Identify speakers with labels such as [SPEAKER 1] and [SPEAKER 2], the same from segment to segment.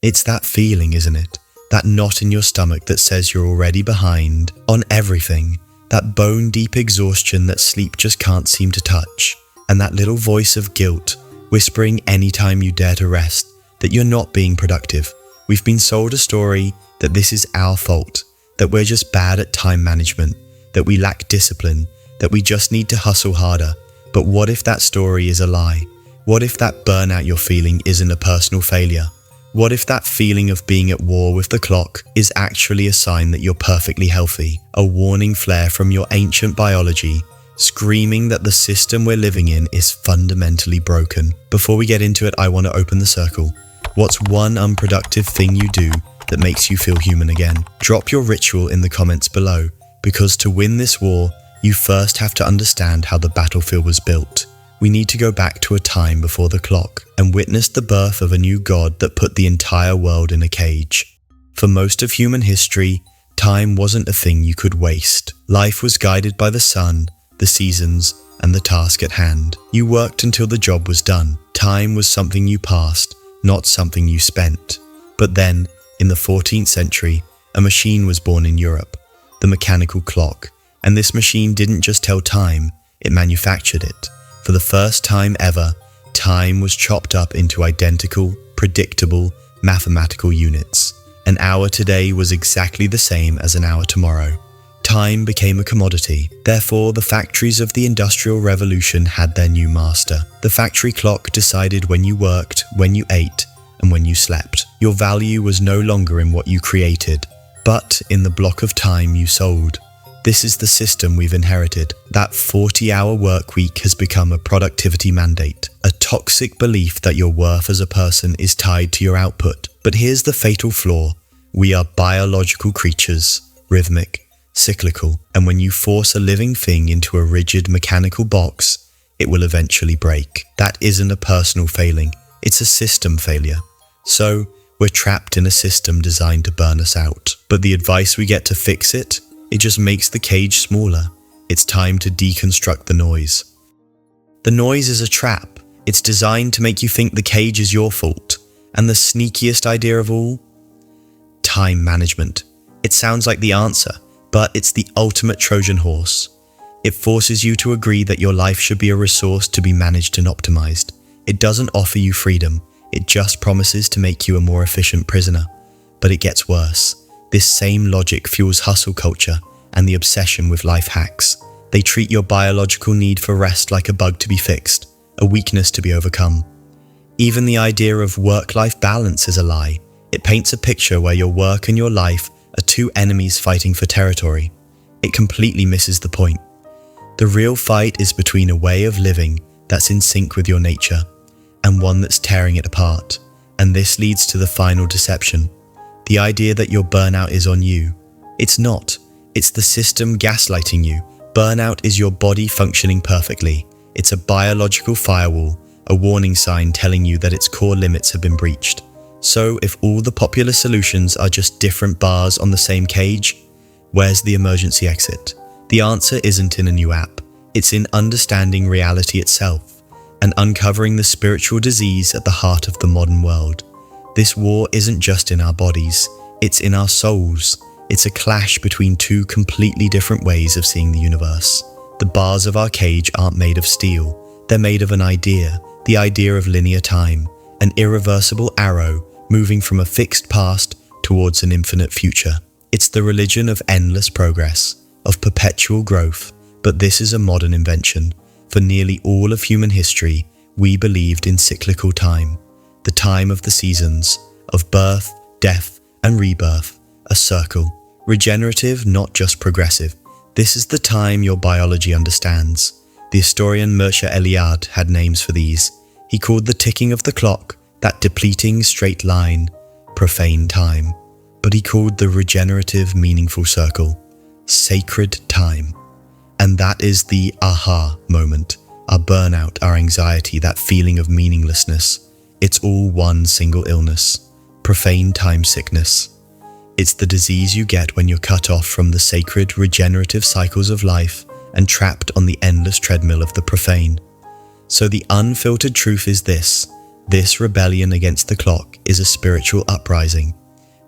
[SPEAKER 1] It's that feeling, isn't it? That knot in your stomach that says you're already behind on everything. That bone-deep exhaustion that sleep just can't seem to touch. And that little voice of guilt whispering anytime you dare to rest that you're not being productive. We've been sold a story that this is our fault, that we're just bad at time management, that we lack discipline, that we just need to hustle harder. But what if that story is a lie? What if that burnout you're feeling isn't a personal failure? What if that feeling of being at war with the clock is actually a sign that you're perfectly healthy, a warning flare from your ancient biology, screaming that the system we're living in is fundamentally broken? Before we get into it, I want to open the circle. What's one unproductive thing you do that makes you feel human again? Drop your ritual in the comments below, because to win this war, you first have to understand how the battlefield was built. We need to go back to a time before the clock and witness the birth of a new god that put the entire world in a cage. For most of human history, time wasn't a thing you could waste. Life was guided by the sun, the seasons, and the task at hand. You worked until the job was done. Time was something you passed, not something you spent. But then, in the 14th century, a machine was born in Europe, the mechanical clock. And this machine didn't just tell time, it manufactured it. For the first time ever, time was chopped up into identical, predictable, mathematical units. An hour today was exactly the same as an hour tomorrow. Time became a commodity. Therefore, the factories of the Industrial Revolution had their new master. The factory clock decided when you worked, when you ate, and when you slept. Your value was no longer in what you created, but in the block of time you sold. This is the system we've inherited. That 40-hour work week has become a productivity mandate, a toxic belief that your worth as a person is tied to your output. But here's the fatal flaw. We are biological creatures, rhythmic, cyclical, and when you force a living thing into a rigid mechanical box, it will eventually break. That isn't a personal failing, it's a system failure. So, we're trapped in a system designed to burn us out. But the advice we get to fix it just makes the cage smaller. It's time to deconstruct the noise. The noise is a trap. It's designed to make you think the cage is your fault. And the sneakiest idea of all? Time management. It sounds like the answer, but it's the ultimate Trojan horse. It forces you to agree that your life should be a resource to be managed and optimized. It doesn't offer you freedom. It just promises to make you a more efficient prisoner. But it gets worse. This same logic fuels hustle culture and the obsession with life hacks. They treat your biological need for rest like a bug to be fixed, a weakness to be overcome. Even the idea of work-life balance is a lie. It paints a picture where your work and your life are two enemies fighting for territory. It completely misses the point. The real fight is between a way of living that's in sync with your nature and one that's tearing it apart. And this leads to the final deception. The idea that your burnout is on you. It's not. It's the system gaslighting you. Burnout is your body functioning perfectly. It's a biological firewall, a warning sign telling you that its core limits have been breached. So if all the popular solutions are just different bars on the same cage, where's the emergency exit? The answer isn't in a new app. It's in understanding reality itself and uncovering the spiritual disease at the heart of the modern world. This war isn't just in our bodies, it's in our souls. It's a clash between two completely different ways of seeing the universe. The bars of our cage aren't made of steel, they're made of an idea, the idea of linear time, an irreversible arrow moving from a fixed past towards an infinite future. It's the religion of endless progress, of perpetual growth, but this is a modern invention. For nearly all of human history, we believed in cyclical time. The time of the seasons, of birth, death, and rebirth, a circle. Regenerative, not just progressive. This is the time your biology understands. The historian Mircea Eliade had names for these. He called the ticking of the clock, that depleting straight line, profane time. But he called the regenerative, meaningful circle, sacred time. And that is the aha moment. Our burnout, our anxiety, that feeling of meaninglessness. It's all one single illness, profane time sickness. It's the disease you get when you're cut off from the sacred regenerative cycles of life and trapped on the endless treadmill of the profane. So the unfiltered truth is this: This rebellion against the clock is a spiritual uprising.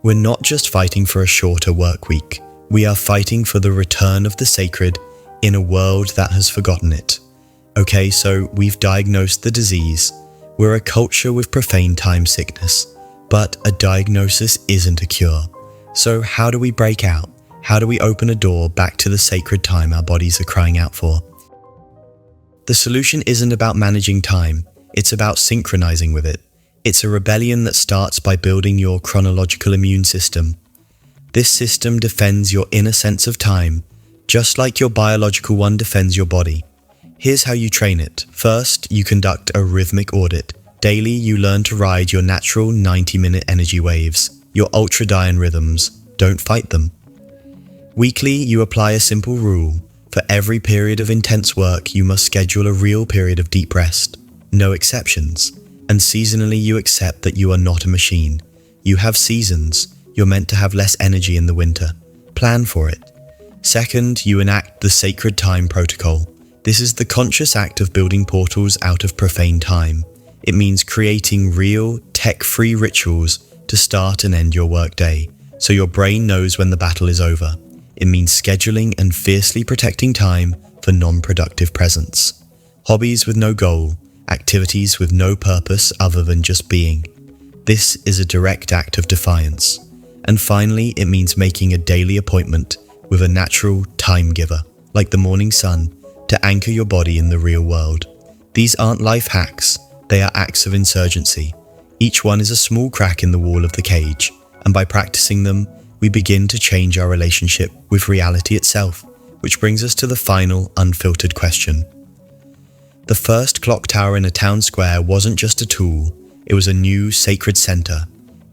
[SPEAKER 1] We're not just fighting for a shorter work week. We are fighting for the return of the sacred in a world that has forgotten it. Okay, so we've diagnosed the disease. We're a culture with profane time sickness, but a diagnosis isn't a cure. So how do we break out? How do we open a door back to the sacred time our bodies are crying out for? The solution isn't about managing time, it's about synchronizing with it. It's a rebellion that starts by building your chronological immune system. This system defends your inner sense of time, just like your biological one defends your body. Here's how you train it. First, you conduct a rhythmic audit. Daily, you learn to ride your natural 90-minute energy waves, your ultradian rhythms. Don't fight them. Weekly, you apply a simple rule. For every period of intense work, you must schedule a real period of deep rest. No exceptions. And seasonally, you accept that you are not a machine. You have seasons. You're meant to have less energy in the winter. Plan for it. Second, you enact the sacred time protocol. This is the conscious act of building portals out of profane time. It means creating real, tech-free rituals to start and end your workday, so your brain knows when the battle is over. It means scheduling and fiercely protecting time for non-productive presence. Hobbies with no goal, activities with no purpose other than just being. This is a direct act of defiance. And finally, it means making a daily appointment with a natural time giver, like the morning sun, to anchor your body in the real world. These aren't life hacks, they are acts of insurgency. Each one is a small crack in the wall of the cage, and by practicing them, we begin to change our relationship with reality itself, which brings us to the final, unfiltered question. The first clock tower in a town square wasn't just a tool, it was a new sacred center.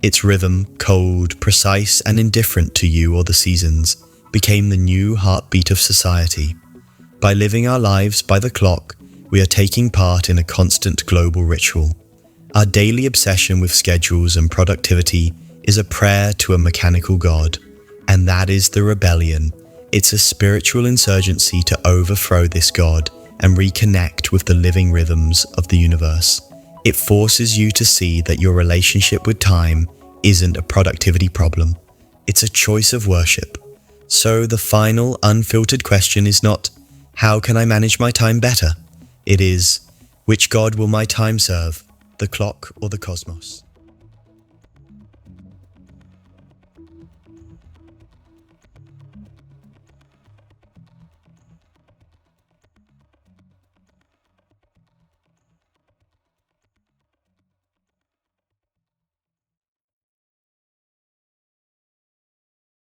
[SPEAKER 1] Its rhythm, cold, precise, and indifferent to you or the seasons, became the new heartbeat of society. By living our lives by the clock, we are taking part in a constant global ritual. Our daily obsession with schedules and productivity is a prayer to a mechanical god, and that is the rebellion. It's a spiritual insurgency to overthrow this god and reconnect with the living rhythms of the universe. It forces you to see that your relationship with time isn't a productivity problem. It's a choice of worship. So the final, unfiltered question is not, how can I manage my time better? It is, which god will my time serve, the clock or the cosmos?